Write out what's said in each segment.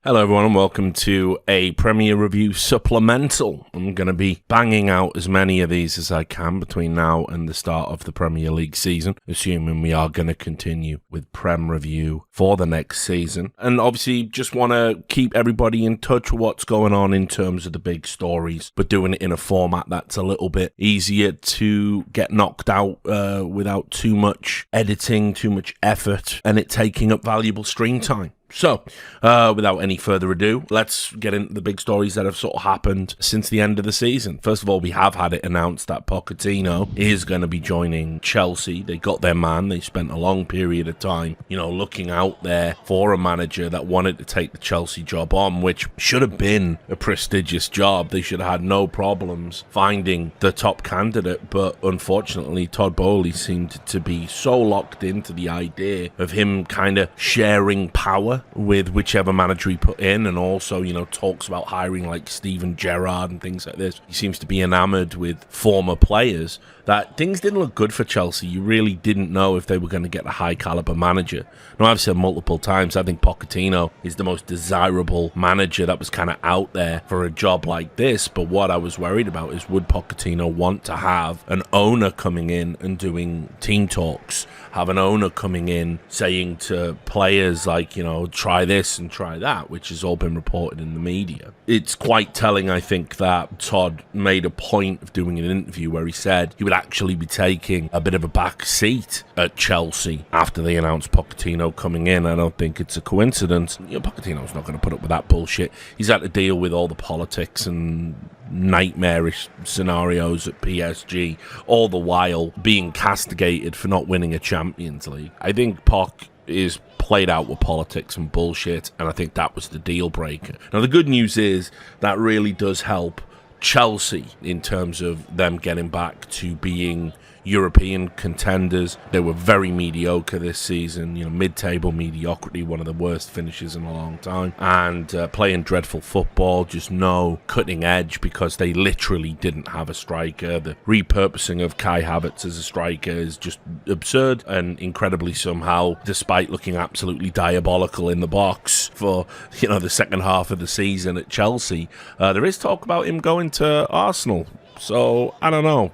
Hello everyone and welcome to a Premier Review supplemental. I'm going to be banging out as many of these as I can between now and the start of the Premier League season, assuming we are going to continue with Prem Review for the next season. And obviously just want to keep everybody in touch with what's going on in terms of the big stories, but doing it in a format that's a little bit easier to get knocked out without too much editing, too much effort, and it taking up valuable screen time. So, without any further ado, let's get into the big stories that have sort of happened since the end of the season. First of all, we have had it announced that Pochettino is going to be joining Chelsea. They got their man. They spent a long period of time, looking out there for a manager that wanted to take the Chelsea job on, which should have been a prestigious job. They should have had no problems finding the top candidate, but unfortunately, Todd Boehly seemed to be so locked into the idea of him kind of sharing power with whichever manager he put in, and also, talks about hiring like Steven Gerrard and things like this. He seems to be enamored with former players, that things didn't look good for Chelsea. You really didn't know if they were going to get a high-caliber manager. Now, I've said multiple times, I think Pochettino is the most desirable manager that was kind of out there for a job like this, but what I was worried about is, would Pochettino want to have an owner coming in and doing team talks, have an owner coming in saying to players like, try this and try that, which has all been reported in the media. It's quite telling, I think, that Todd made a point of doing an interview where he said he would actually be taking a bit of a back seat at Chelsea after they announced Pochettino coming in. I don't think it's a coincidence. Pochettino's not going to put up with that bullshit. He's had to deal with all the politics and nightmarish scenarios at PSG, all the while being castigated for not winning a Champions League. I think Poch is played out with politics and bullshit, and I think that was the deal breaker. Now, the good news is that really does help Chelsea in terms of them getting back to being European contenders. They were very mediocre this season, mid-table mediocrity, one of the worst finishes in a long time, and playing dreadful football, just no cutting edge because they literally didn't have a striker. The repurposing of Kai Havertz as a striker is just absurd, and incredibly somehow, despite looking absolutely diabolical in the box for the second half of the season at Chelsea, there is talk about him going to Arsenal. So, I don't know.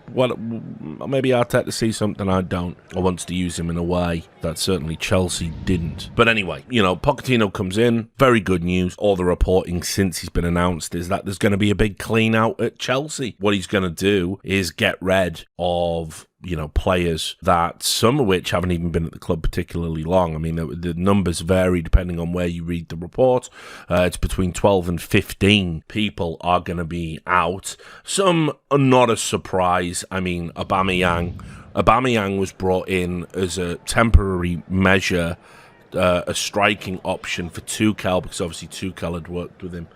Maybe Arteta sees something I don't, or wants to use him in a way that certainly Chelsea didn't. But anyway, Pochettino comes in. Very good news. All the reporting since he's been announced is that there's going to be a big clean out at Chelsea. What he's going to do is get rid of players that some of which haven't even been at the club particularly long. I mean, the numbers vary depending on where you read the report. It's between 12 and 15 people are going to be out. Some are not a surprise. I mean, Aubameyang was brought in as a temporary measure, a striking option for Tuchel, because obviously Tuchel had worked with him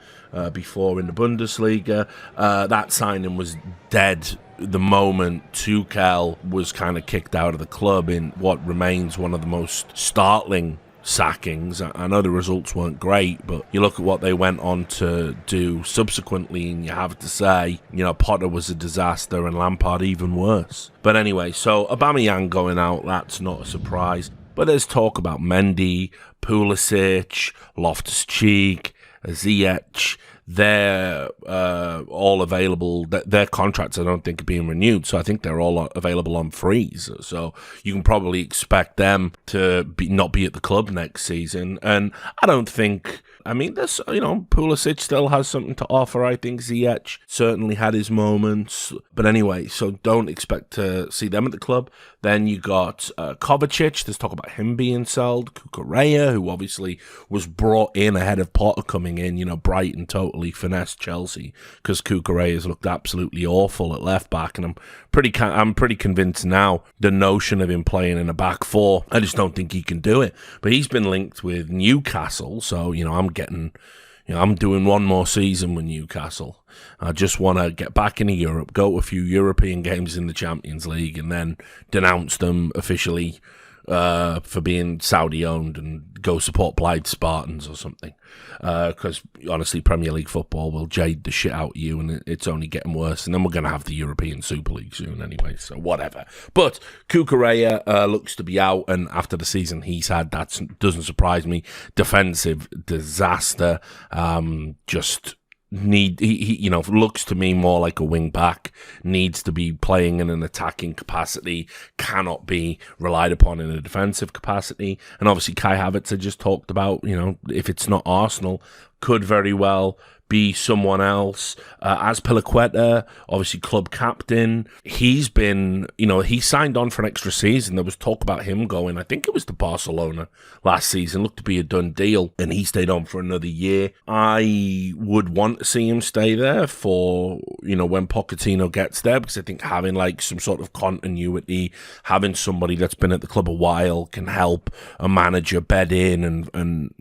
before in the Bundesliga. That signing was dead the moment Tuchel was kind of kicked out of the club in what remains one of the most startling sackings. I know the results weren't great, but you look at what they went on to do subsequently, and you have to say, Potter was a disaster and Lampard even worse. But anyway, so Aubameyang going out, that's not a surprise. But there's talk about Mendy, Pulisic, Loftus-Cheek, Ziyech. They're all available. Their contracts, I don't think, are being renewed, so I think they're all available on freeze. So you can probably expect them to not be at the club next season. And I don't think... I mean, there's, Pulisic still has something to offer. I think Ziyech certainly had his moments. But anyway, so don't expect to see them at the club. Then you got Kovacic. There's talk about him being sold. Cucurella, who obviously was brought in ahead of Potter coming in. Brighton totally finessed Chelsea because Cucurella's looked absolutely awful at left back. And I'm pretty convinced now the notion of him playing in a back four, I just don't think he can do it. But he's been linked with Newcastle, so I'm doing one more season with Newcastle. I just want to get back into Europe, go to a few European games in the Champions League, and then denounce them officially for being Saudi-owned and go support Blythe Spartans or something. Because, honestly, Premier League football will jade the shit out of you, and it's only getting worse. And then we're going to have the European Super League soon anyway, so whatever. But Cucurella looks to be out, and after the season he's had, that doesn't surprise me. Defensive disaster. He looks to me more like a wing back, needs to be playing in an attacking capacity, cannot be relied upon in a defensive capacity. And obviously Kai Havertz, I just talked about, if it's not Arsenal, could very well be someone else. As Pilaqueta, obviously club captain, he's been, he signed on for an extra season. There was talk about him going, I think it was to Barcelona last season, looked to be a done deal, and he stayed on for another year. I would want to see him stay there for, when Pochettino gets there, because I think having like some sort of continuity, having somebody that's been at the club a while can help a manager bed in and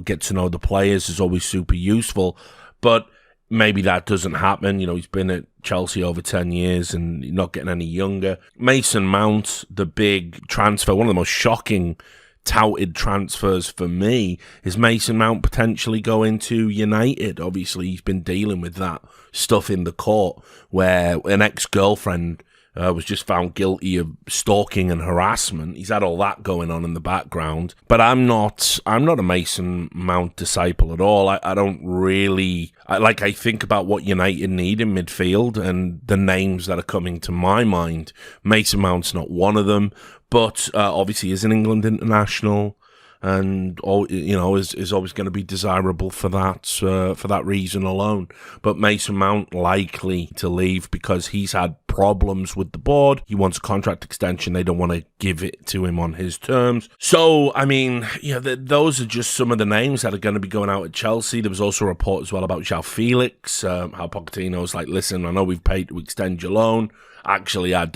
get to know the players is always super useful. But maybe that doesn't happen. He's been at Chelsea over 10 years and not getting any younger. Mason Mount, the big transfer, one of the most shocking touted transfers for me, is Mason Mount potentially going to United. Obviously, he's been dealing with that stuff in the court where an ex-girlfriend was just found guilty of stalking and harassment. He's had all that going on in the background. But I'm not a Mason Mount disciple at all. I don't really... I think about what United need in midfield and the names that are coming to my mind. Mason Mount's not one of them, but obviously is an England international, and is always going to be desirable for that reason alone. But Mason Mount likely to leave because he's had problems with the board. He wants a contract extension. They don't want to give it to him on his terms. So, those are just some of the names that are going to be going out at Chelsea. There was also a report as well about João Felix, how Pochettino's like, listen, I know we've paid to extend your loan. Actually, I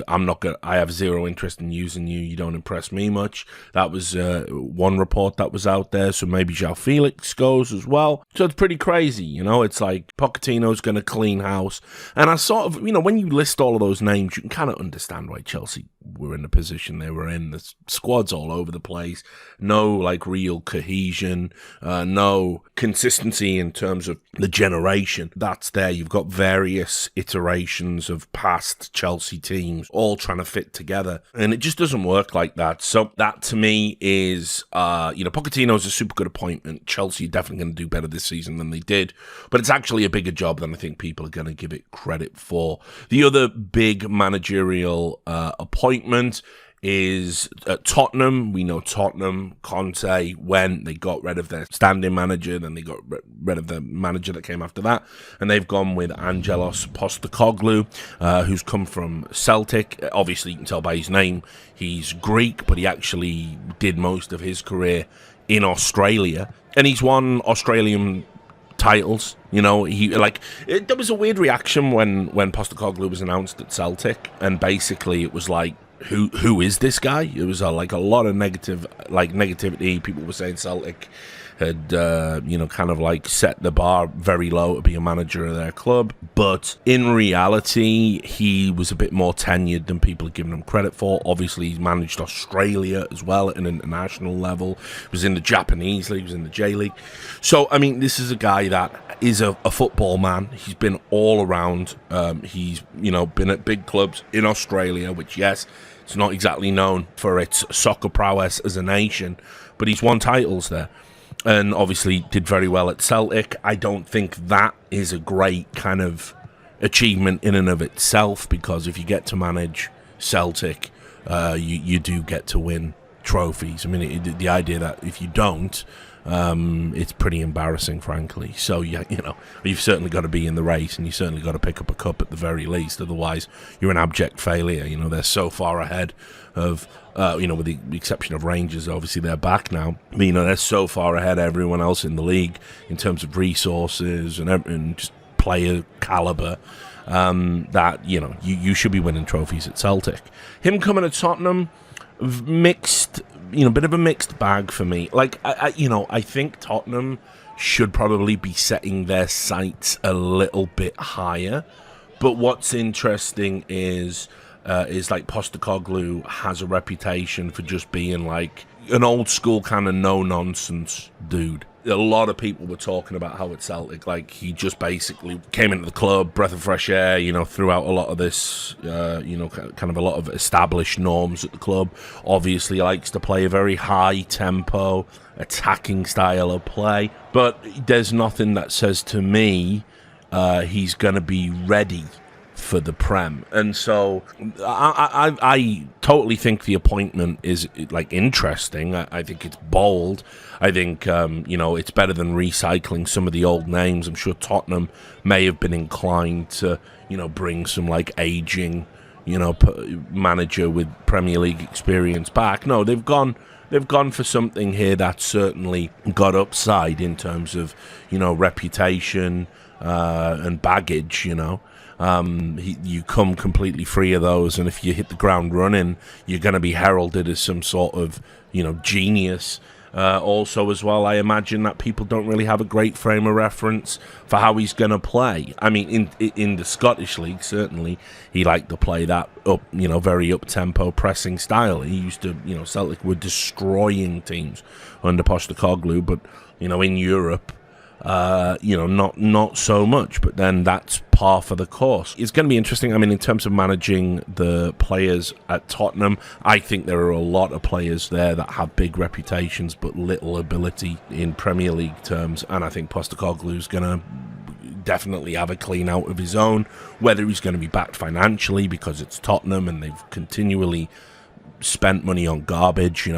have zero interest in using you. You don't impress me much. That was one report that was out there. So maybe João Felix goes as well. So it's pretty crazy. It's like Pochettino's going to clean house. And I sort of, when you list all of those names, you can kind of understand why Chelsea were in the position they were in. The squad's all over the place. No, real cohesion. No consistency in terms of the generation that's there. You've got various iterations of past Chelsea teams all trying to fit together, and it just doesn't work like that. So that to me is, Pochettino's a super good appointment. Chelsea are definitely going to do better this season than they did, but it's actually a bigger job than I think people are going to give it credit for. The other big managerial appointment is at Tottenham. We know Tottenham, Conte went, they got rid of their standing manager, then they got rid of the manager that came after that, and they've gone with Angelos Postecoglou, who's come from Celtic. Obviously, you can tell by his name, he's Greek, but he actually did most of his career in Australia, and he's won Australian titles. There was a weird reaction when Postecoglou was announced at Celtic, and basically it was like, who is this guy? It was a lot of negativity. People were saying Celtic had set the bar very low to be a manager of their club, but in reality he was a bit more tenured than people are giving him credit for. Obviously he's managed Australia as well at an international level. He was in the Japanese league, he was in the J League. So this is a guy that is a football man. He's been all around. He's been at big clubs in Australia, which, yes, it's not exactly known for its soccer prowess as a nation, but he's won titles there. And obviously did very well at Celtic. I don't think that is a great kind of achievement in and of itself, because if you get to manage Celtic, you do get to win trophies. The idea that if you don't, it's pretty embarrassing, frankly. So, you've certainly got to be in the race, and you certainly got to pick up a cup at the very least. Otherwise, you're an abject failure. They're so far ahead of, with the exception of Rangers, obviously they're back now. But, they're so far ahead of everyone else in the league in terms of resources and just player caliber, that, you should be winning trophies at Celtic. Him coming to Tottenham, mixed, bit of a mixed bag for me. I think Tottenham should probably be setting their sights a little bit higher. But what's interesting is is like Postecoglou has a reputation for just being like an old school kind of no nonsense dude. A lot of people were talking about how at Celtic, like, he just basically came into the club, breath of fresh air, throughout a lot of this, kind of a lot of established norms at the club. Obviously likes to play a very high tempo, attacking style of play, but there's nothing that says to me he's going to be ready for the Prem. And so I totally think the appointment is like interesting. I think it's bold. I think it's better than recycling some of the old names. I'm sure Tottenham may have been inclined to bring some like aging manager with Premier League experience back. No, they've gone for something here that's certainly got upside in terms of reputation and baggage. You come completely free of those, and if you hit the ground running, you're going to be heralded as some sort of genius. Also, as well, I imagine that people don't really have a great frame of reference for how he's going to play. I mean, in the Scottish League, certainly, he liked to play that up, very up-tempo pressing style. He used to, Celtic were destroying teams under Postecoglou, but, in Europe, not so much, but then that's par for the course. It's going to be interesting. I mean, in terms of managing the players at Tottenham, I think there are a lot of players there that have big reputations but little ability in Premier League terms, and I think Postecoglou's going to definitely have a clean out of his own. Whether he's going to be backed financially because it's Tottenham and they've continually spent money on garbage,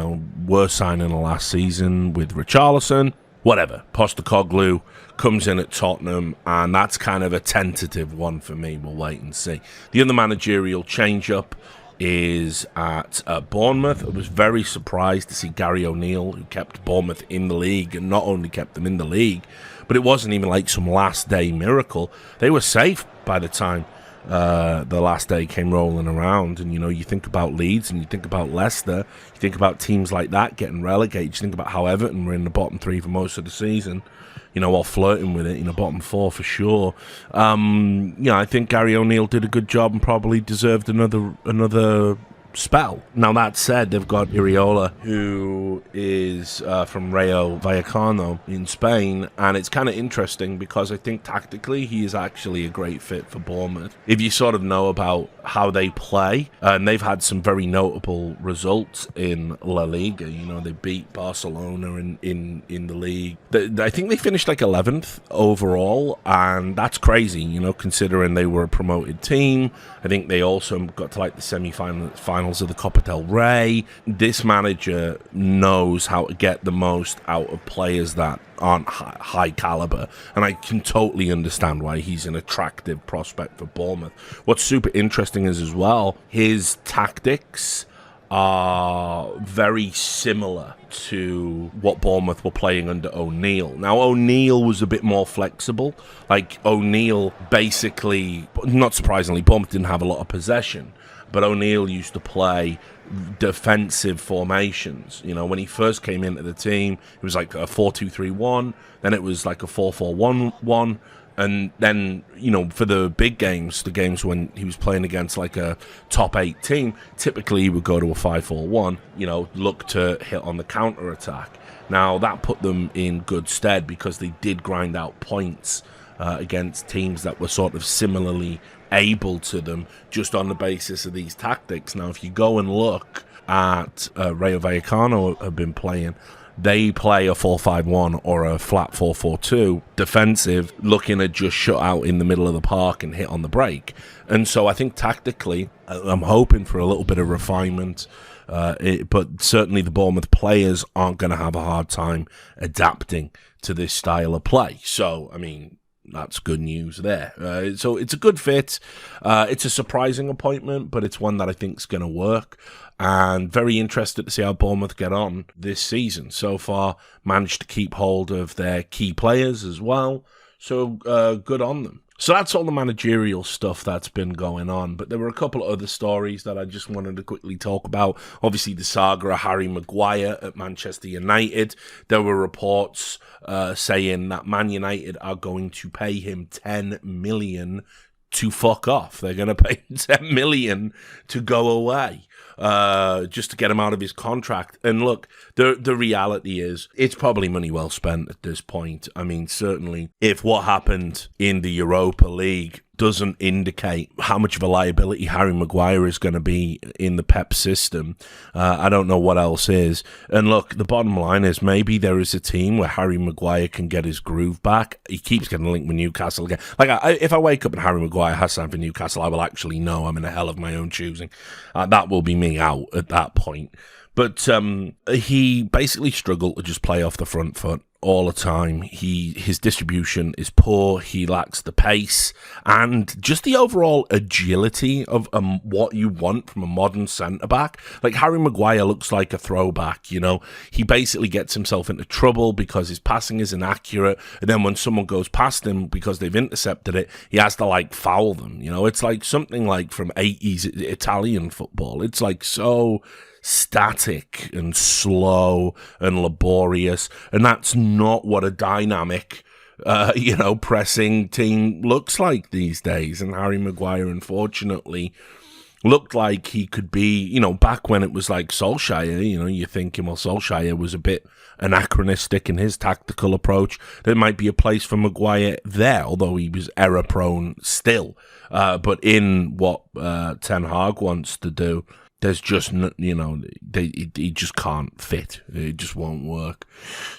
worst signing of last season with Richarlison. Whatever. Postecoglou comes in at Tottenham, and that's kind of a tentative one for me. We'll wait and see. The other managerial change-up is at Bournemouth. I was very surprised to see Gary O'Neill, who kept Bournemouth in the league, and not only kept them in the league, but it wasn't even like some last-day miracle. They were safe by the time the last day came rolling around. And you think about Leeds and you think about Leicester, you think about teams like that getting relegated, you think about how Everton were in the bottom three for most of the season, while flirting with it, bottom four for sure. I think Gary O'Neill did a good job and probably deserved another spell. Now, that said, they've got Iriola, who is from Rayo Vallecano in Spain, and it's kind of interesting because I think tactically he is actually a great fit for Bournemouth. If you sort of know about how they play, and they've had some very notable results in La Liga. They beat Barcelona in the league. I think they finished like 11th overall, and that's crazy, considering they were a promoted team. I think they also got to like the semi-finals of the Copa del Rey. This manager knows how to get the most out of players that aren't high caliber, and I can totally understand why he's an attractive prospect for Bournemouth. What's super interesting is, as well, his tactics are very similar to what Bournemouth were playing under O'Neill. Now, O'Neill was a bit more flexible. Like, O'Neill basically, not surprisingly, Bournemouth didn't have a lot of possession, but O'Neill used to play defensive formations. When he first came into the team, it was like a 4-2-3-1, then it was like a 4-4-1-1, and then, for the big games, the games when he was playing against like a top 8 team, typically he would go to a 5-4-1, look to hit on the counter-attack. Now, that put them in good stead because they did grind out points against teams that were sort of similarly able to them just on the basis of these tactics. Now, if you go and look at Rayo Vallecano have been playing, they play a 4-5-1 or a flat 4-4-2 defensive, looking to just shut out in the middle of the park and hit on the break. And so I think tactically, I'm hoping for a little bit of refinement, but certainly the Bournemouth players aren't going to have a hard time adapting to this style of play. So, I mean, that's good news there. So it's a good fit. It's a surprising appointment, but it's one that I think is going to work. And very interested to see how Bournemouth get on this season. So far, managed to keep hold of their key players as well. So good on them. So that's all the managerial stuff that's been going on. But there were a couple of other stories that I just wanted to quickly talk about. Obviously, the saga of Harry Maguire at Manchester United. There were reports saying that Man United are going to pay him $10 million to fuck off. They're going to pay him 10 million to go away. Just to get him out of his contract. And look, the reality is, it's probably money well spent at this point. I mean, certainly, if what happened in the Europa League doesn't indicate how much of a liability Harry Maguire is going to be in the Pep system, I don't know what else is. And look, the bottom line is, maybe there is a team where Harry Maguire can get his groove back. He keeps getting linked with Newcastle again. Like, if I wake up and Harry Maguire has signed for Newcastle, I will actually know I'm in a hell of my own choosing. That will be me out at that point. But he basically struggled to just play off the front foot all the time. His distribution is poor. He lacks the pace and just the overall agility of what you want from a modern centre-back. Like, Harry Maguire looks like a throwback, you know. He basically gets himself into trouble because his passing is inaccurate, and then when someone goes past him because they've intercepted it, he has to, like, foul them, you know. It's like something like from 80s Italian football. It's like so static and slow and laborious, and that's not what a dynamic pressing team looks like these days. And Harry Maguire, unfortunately, looked like he could be, back when it was like Solskjaer, you're thinking, well, Solskjaer was a bit anachronistic in his tactical approach. There might be a place for Maguire there, although he was error prone still. But in what Ten Hag wants to do, there's just, he just can't fit. It just won't work.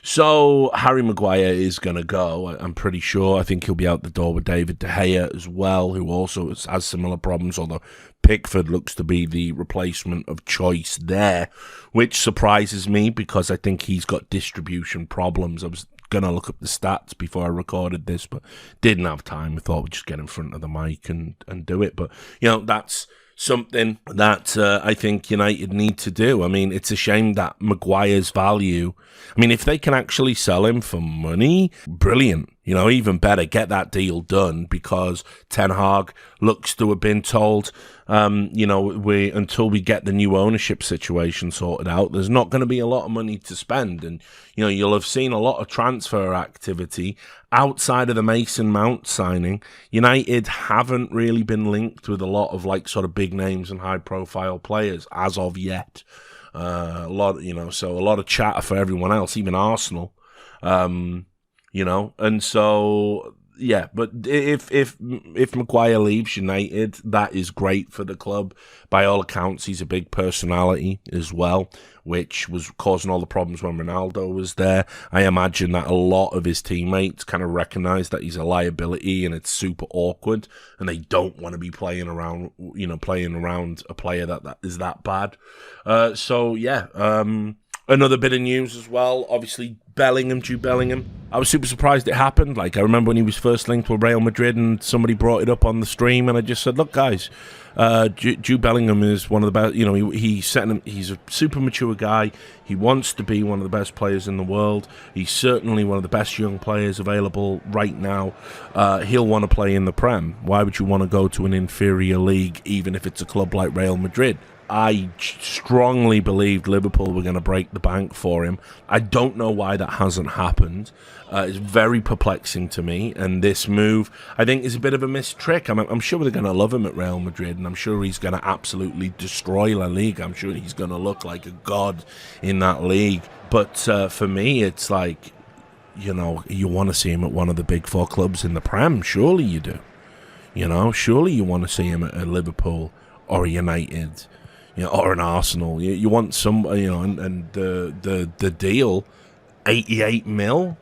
So Harry Maguire is going to go, I'm pretty sure. I think he'll be out the door with David De Gea as well, who also has similar problems, although Pickford looks to be the replacement of choice there, which surprises me because I think he's got distribution problems. I was going to look up the stats before I recorded this, but didn't have time. I thought we'd just get in front of the mic and do it. But, that's something that I think United need to do. I mean, it's a shame that Maguire's value, if they can actually sell him for money, brilliant. Even better, get that deal done, because Ten Hag looks to have been told, until we get the new ownership situation sorted out, there's not going to be a lot of money to spend. And, you'll have seen a lot of transfer activity outside of the Mason Mount signing. United haven't really been linked with a lot of sort of big names and high profile players as of yet. So a lot of chatter for everyone else, even Arsenal. And so, yeah, but if Maguire leaves United, that is great for the club. By all accounts, he's a big personality as well, which was causing all the problems when Ronaldo was there. I imagine that a lot of his teammates kind of recognize that he's a liability and it's super awkward, and they don't want to be playing around a player that is that bad. Another bit of news as well, obviously, Jude Bellingham. I was super surprised it happened. I remember when he was first linked with Real Madrid and somebody brought it up on the stream, and I just said, look, guys, Jude Bellingham is one of the best. He's a super mature guy. He wants to be one of the best players in the world. He's certainly one of the best young players available right now. He'll want to play in the Prem. Why would you want to go to an inferior league, even if it's a club like Real Madrid? I strongly believed Liverpool were going to break the bank for him. I don't know why that hasn't happened. It's very perplexing to me. And this move, I think, is a bit of a missed trick. I'm sure they're going to love him at Real Madrid, and I'm sure he's going to absolutely destroy La Liga. I'm sure he's going to look like a god in that league. But for me, it's like, you want to see him at one of the big four clubs in the Prem. Surely you do. Surely you want to see him at Liverpool or United. Or an Arsenal. You want some, and the deal, 88 mil.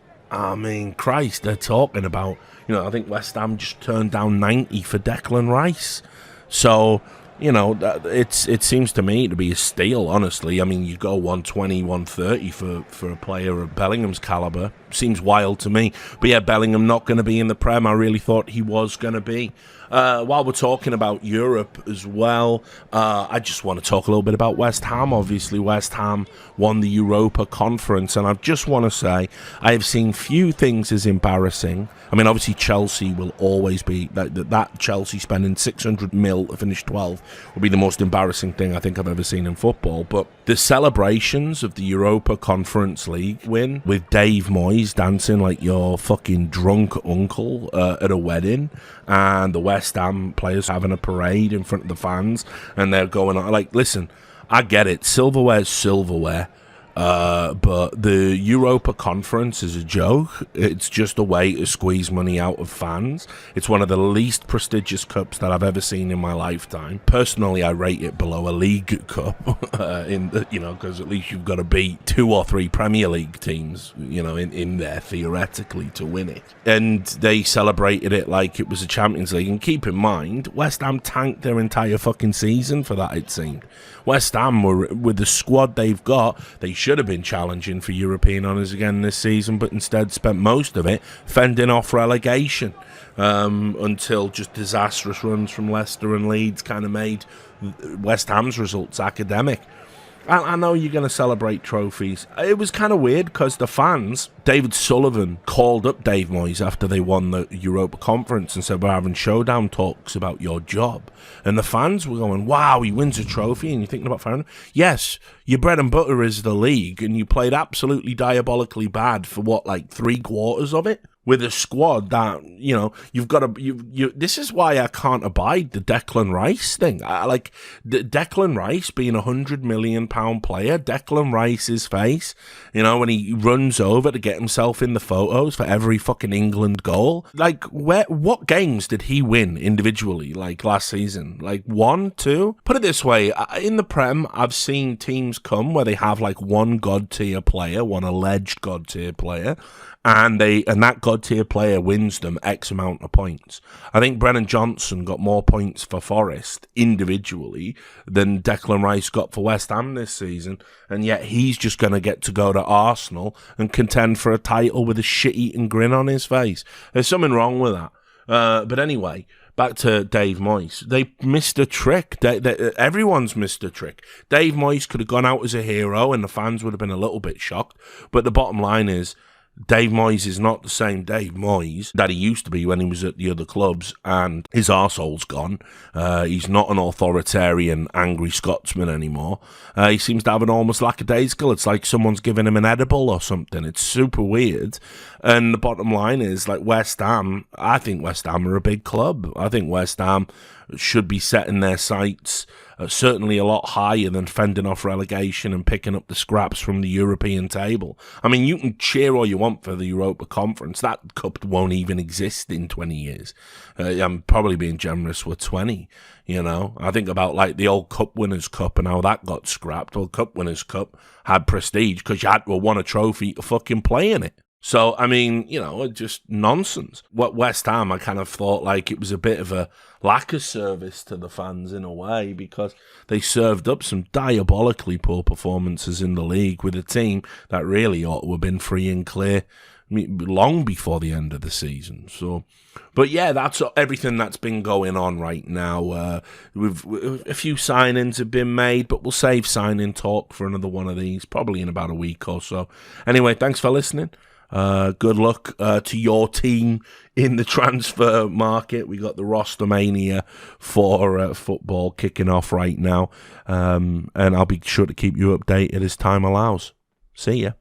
Christ, they're talking about, I think West Ham just turned down 90 for Declan Rice. So, it seems to me to be a steal, honestly. You go 120, 130 for a player of Bellingham's caliber. Seems wild to me. But yeah, Bellingham not going to be in the Prem. I really thought he was going to be. While we're talking about Europe as well, I just want to talk a little bit about West Ham. Obviously, West Ham won the Europa Conference, and I just want to say I have seen few things as embarrassing. Obviously, Chelsea will always be that Chelsea spending 600 mil to finish 12 will be the most embarrassing thing I think I've ever seen in football. But the celebrations of the Europa Conference League win with Dave Moyes boys dancing like your fucking drunk uncle at a wedding, and the West Ham players having a parade in front of the fans, and they're going on. Like, listen, I get it. Silverware's silverware. But the Europa Conference is a joke. It's just a way to squeeze money out of fans. It's one of the least prestigious cups that I've ever seen in my lifetime. Personally, I rate it below a League Cup, because at least you've got to beat 2 or 3 Premier League teams, in there theoretically to win it. And they celebrated it like it was a Champions League. And keep in mind, West Ham tanked their entire fucking season for that, it seemed. West Ham were, with the squad they've got, they should have been challenging for European honours again this season, but instead spent most of it fending off relegation until just disastrous runs from Leicester and Leeds kind of made West Ham's results academic. I know you're going to celebrate trophies. It was kind of weird because the fans, David Sullivan called up Dave Moyes after they won the Europa Conference and said, we're having showdown talks about your job. And the fans were going, wow, he wins a trophy and you're thinking about firing him? Yes, your bread and butter is the league and you played absolutely diabolically bad for 3/4 of it? With a squad that, you've got to... This is why I can't abide the Declan Rice thing. Declan Rice being $100 million player, Declan Rice's face, when he runs over to get himself in the photos for every fucking England goal. What games did he win individually, last season? 1, 2? Put it this way, in the Prem, I've seen teams come where they have one god-tier player, one alleged god-tier player, and that god-tier player wins them X amount of points. I think Brennan Johnson got more points for Forest individually than Declan Rice got for West Ham this season, and yet he's just going to get to go to Arsenal and contend for a title with a shit-eating grin on his face. There's something wrong with that. But anyway, back to Dave Moyes. They missed a trick. Everyone's missed a trick. Dave Moyes could have gone out as a hero and the fans would have been a little bit shocked, but the bottom line is, Dave Moyes is not the same Dave Moyes that he used to be when he was at the other clubs, and his arsehole's gone. He's not an authoritarian, angry Scotsman anymore. He seems to have an almost lackadaisical. It's like someone's giving him an edible or something. It's super weird. And the bottom line is, West Ham, I think West Ham are a big club. I think West Ham should be setting their sights certainly a lot higher than fending off relegation and picking up the scraps from the European table. I mean, you can cheer all you want for the Europa Conference. That cup won't even exist in 20 years. I'm probably being generous with 20, I think about the old Cup Winners' Cup and how that got scrapped. Well, Cup Winners' Cup had prestige because you had to have won a trophy to fucking play in it. So, I mean, just nonsense. What West Ham, I kind of thought it was a bit of a lack of service to the fans in a way, because they served up some diabolically poor performances in the league with a team that really ought to have been free and clear long before the end of the season. So, but yeah, that's everything that's been going on right now. A few signings have been made, but we'll save signing talk for another one of these, probably in about a week or so. Anyway, thanks for listening. Good luck to your team in the transfer market. We got the roster mania for football kicking off right now, and I'll be sure to keep you updated as time allows. See ya.